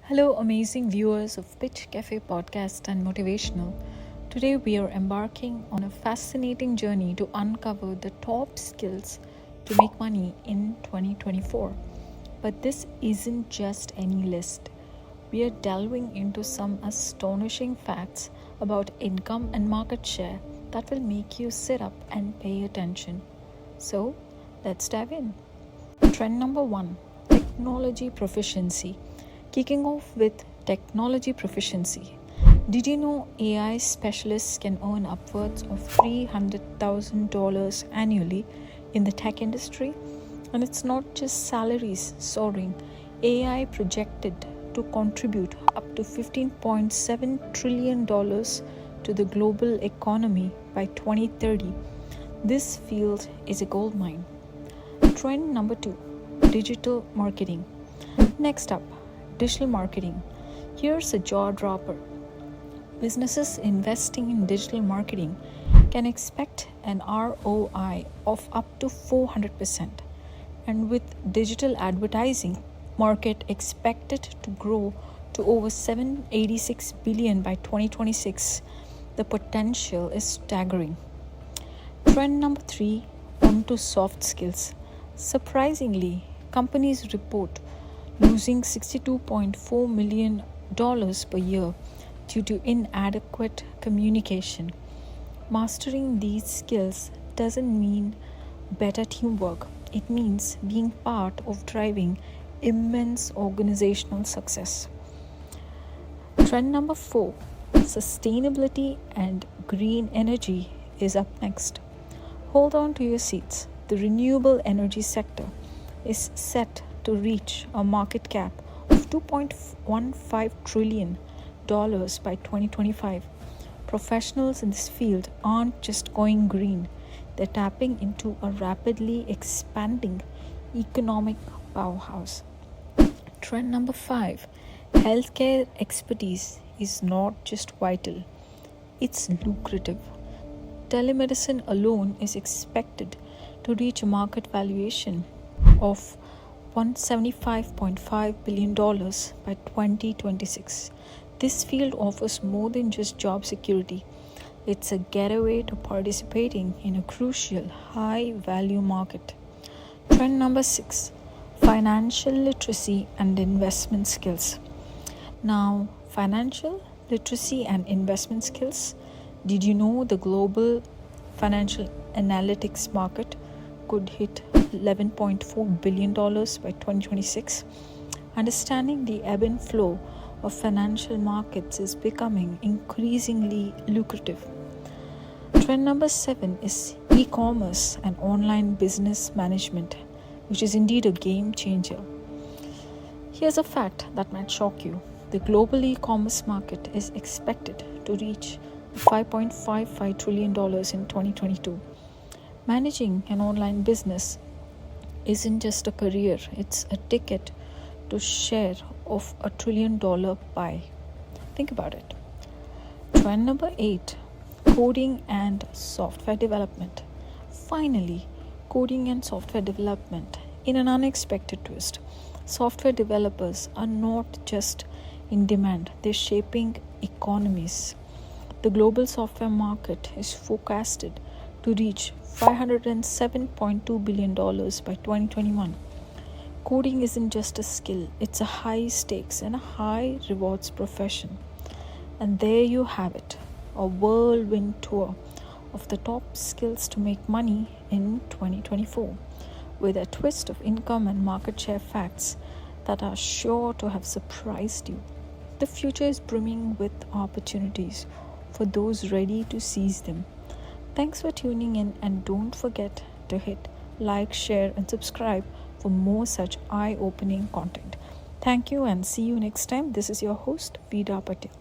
Hello, amazing viewers of Pitch Cafe podcast and Motivational. Today, we are embarking on a fascinating journey to uncover the top skills to make money in 2024. But this isn't just any list. We are delving into some astonishing facts about income and market share that will make you sit up and pay attention. So, let's dive in. Trend number 1: technology proficiency. Kicking off with technology proficiency. Did you know AI specialists can earn upwards of $300,000 annually in the tech industry? And it's not just salaries soaring. AI projected to contribute up to $15.7 trillion to the global economy by 2030. This field is a goldmine. Trend number 2: digital marketing. Next up, digital marketing. Here's a jaw dropper. Businesses investing in digital marketing can expect an ROI of up to 400%. And with digital advertising market expected to grow to over $786 billion by 2026, the potential is staggering. Trend number 3: onto soft skills. Surprisingly, companies report losing $62.4 million per year due to inadequate communication. Mastering these skills doesn't mean better teamwork. It means being part of driving immense organizational success. Trend number 4: sustainability and green energy is up next. Hold on to your seats. The renewable energy sector is set to reach a market cap of $2.15 trillion by 2025. Professionals in this field aren't just going green, they're tapping into a rapidly expanding economic powerhouse. Trend number 5: healthcare expertise is not just vital, it's lucrative. Telemedicine alone is expected to reach a market valuation of $175.5 billion by 2026. This field offers more than just job security. It's a getaway to participating in a crucial high-value market. Trend number 6: financial literacy and investment skills. Now, financial literacy and investment skills. Did you know the global financial analytics market could hit $11.4 billion by 2026. Understanding the ebb and flow of financial markets is becoming increasingly lucrative. Trend number 7 is e-commerce and online business management, which is indeed a game changer. Here's a fact that might shock you. The global e-commerce market is expected to reach $5.55 trillion in 2022. Managing an online business isn't just a career, it's a ticket to share of $1 trillion pie. Think about it. Trend number 8: coding and software development. Finally, coding and software development in an unexpected twist. Software developers are not just in demand, they're shaping economies. The global software market is forecasted to reach $507.2 billion by 2021. Coding isn't just a skill, it's a high stakes and a high rewards profession. And there you have it, a whirlwind tour of the top skills to make money in 2024, with a twist of income and market share facts that are sure to have surprised you. The future is brimming with opportunities for those ready to seize them. Thanks for tuning in, and don't forget to hit like, share, and subscribe for more such eye-opening content. Thank you and see you next time. This is your host, Vida, Patil.